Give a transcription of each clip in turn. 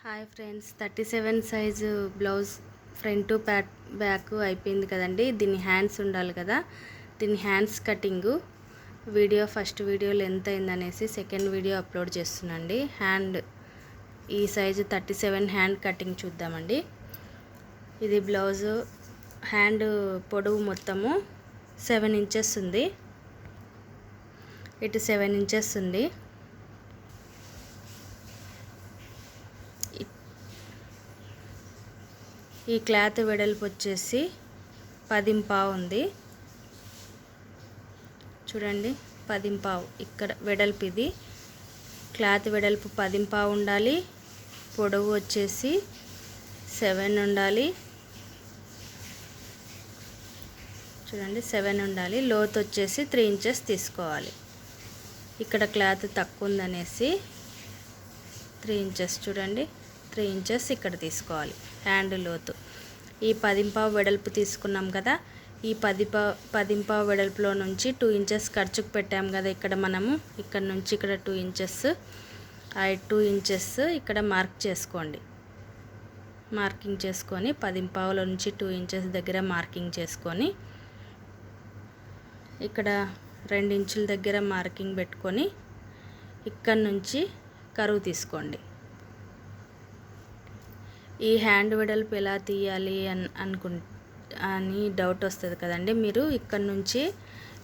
Hi friends, 37 size blouse front back అయిపోయింది కదండి. దీని హ్యాండ్స్ ఉండాలి కదా, దీని hands cutting first video length అయిందనేసి సెకండ్ వీడియో అప్లోడ్ చేస్తున్నాండి. ఈ సైజు 37 హ్యాండ్ కటింగ్ చూద్దామండి. ఇది బ్లౌజు హ్యాండ్ పొడవు మొత్తము 7 ఇంచెస్ ఉంది, ఇటు 7 ఇంచెస్ ఉంది. ఈ క్లాత్ వెడల్పు వచ్చేసి 10.5 ఉంది. చూడండి, 10.5 ఇక్కడ వెడల్పు. ఇది క్లాత్ వెడల్పు 10.5 ఉండాలి. పొడవు వచ్చేసి 7 ఉండాలి. చూడండి, 7 ఉండాలి. లోతు వచ్చేసి 3 ఇంచెస్ తీసుకోవాలి. ఇక్కడ క్లాత్ తక్కువ ఉందనేసి 3 ఇంచెస్, చూడండి 3 ఇంచెస్ ఇక్కడ తీసుకోవాలి హ్యాండ్ లోతు. ఈ 10.5 వెడల్పు తీసుకున్నాం కదా, ఈ 10.5 వెడల్పులో నుంచి 2 ఇంచెస్ ఖర్చుకు పెట్టాం కదా. ఇక్కడ మనము ఇక్కడ నుంచి ఇక్కడ 2 ఇంచెస్, ఆ 2 ఇంచెస్ ఇక్కడ మార్క్ చేసుకోండి. మార్కింగ్ చేసుకొని 10.5లో నుంచి 2 ఇంచెస్ దగ్గర మార్కింగ్ చేసుకొని ఇక్కడ 2 ఇంచుల దగ్గర మార్కింగ్ పెట్టుకొని ఇక్కడ నుంచి కరువు తీసుకోండి. ఈ హ్యాండ్ వెడల్పు ఎలా తీయాలి అని డౌట్ వస్తుంది కదండి. మీరు ఇక్కడ నుంచి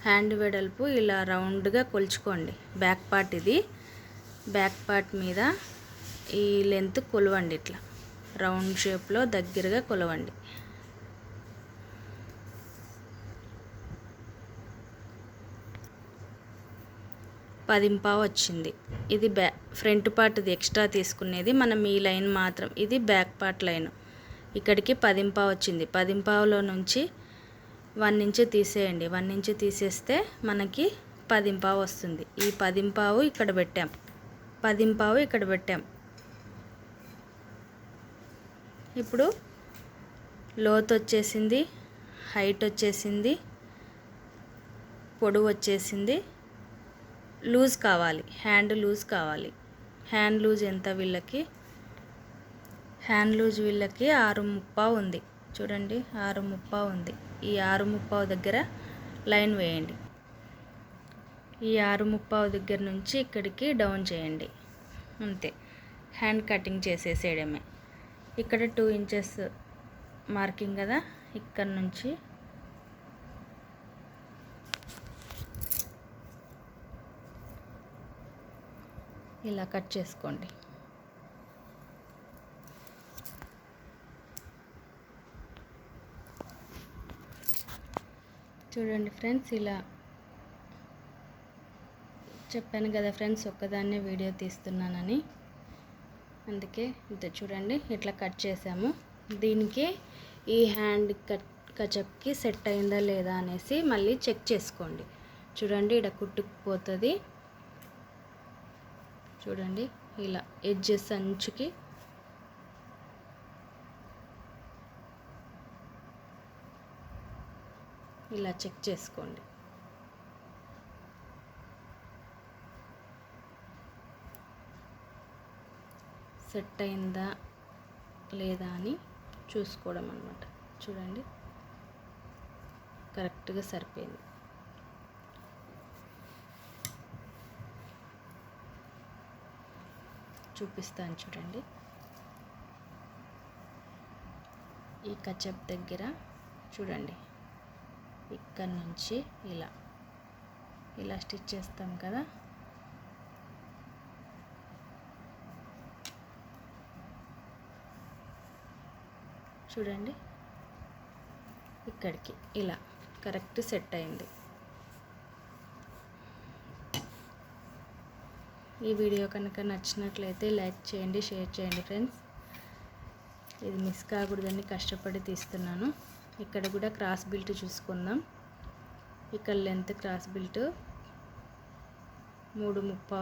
హ్యాండ్ వెడల్పు ఇలా రౌండ్గా కొలుచుకోండి. బ్యాక్ పార్ట్ ఇది, బ్యాక్ పార్ట్ మీద ఈ లెంత్ కొలవండి. ఇట్లా రౌండ్ షేప్లో దగ్గరగా కొలవండి. పదింపావు వచ్చింది. ఇది ఫ్రంట్ పార్ట్, ఇది ఎక్స్ట్రా తీసుకునేది మనం. ఈ లైన్ మాత్రం, ఇది బ్యాక్ పార్ట్ లైన్. ఇక్కడికి 10.5 వచ్చింది. 10.5లో నుంచి 1 ఇంచు తీసేయండి. 1 ఇంచు తీసేస్తే మనకి 10.5 వస్తుంది. ఈ 10.5 ఇక్కడ పెట్టాం, 10.5 ఇక్కడ పెట్టాం. ఇప్పుడు లోతు వచ్చేసింది, హైట్ వచ్చేసింది, పొడవు వచ్చేసింది. లూజ్ కావాలి, హ్యాండ్ లూజ్ కావాలి. హ్యాండ్ లూజ్ ఎంత వీళ్ళకి? హ్యాండ్ లూజ్ వీళ్ళకి 6.5 ఉంది. చూడండి, 6.5 ఉంది. ఈ 6.5 దగ్గర లైన్ వేయండి. ఈ 6.5 దగ్గర నుంచి ఇక్కడికి డౌన్ చేయండి. అంతే, హ్యాండ్ కటింగ్ చేసేసేయడమే. ఇక్కడ 2 ఇంచెస్ మార్కింగ్ కదా, ఇక్కడ నుంచి ఇలా కట్ చేసుకోండి. చూడండి ఫ్రెండ్స్, ఇలా చెప్పాను కదా ఫ్రెండ్స్, ఒక్కదాన్నే వీడియో తీస్తున్నానని, అందుకే ఇది చూడండి ఇట్లా కట్ చేసాము. దీనికి ఈ హ్యాండ్ కచప్కి సెట్ అయిందా లేదా అనేసి మళ్ళీ చెక్ చేసుకోండి. చూడండి, ఇక్కడ కుట్టుకుపోతుంది. చూడండి, ఇలా ఎడ్జెస్ అంచుకి ఇలా చెక్ చేసుకోండి. సెట్ అయిందా లేదా అని చూసుకోవడం అన్నమాట. చూడండి, కరెక్ట్గా సరిపోయింది. చూపిస్తాను చూడండి. ఈ కచప్ దగ్గర చూడండి, ఇక్కడ నుంచి ఇలా స్టిచ్ చేస్తాం కదా, చూడండి ఇక్కడికి ఇలా కరెక్ట్ సెట్ అయింది. ఈ వీడియో కనుక నచ్చినట్లయితే లైక్ చేయండి, షేర్ చేయండి ఫ్రెండ్స్. ఇది మిస్ కాకూడదని కష్టపడి తీస్తున్నాను. ఇక్కడ కూడా క్రాస్ బిల్ట్ చూసుకుందాం. ఇక్కడ లెంత్ క్రాస్ బిల్ట్ 3.30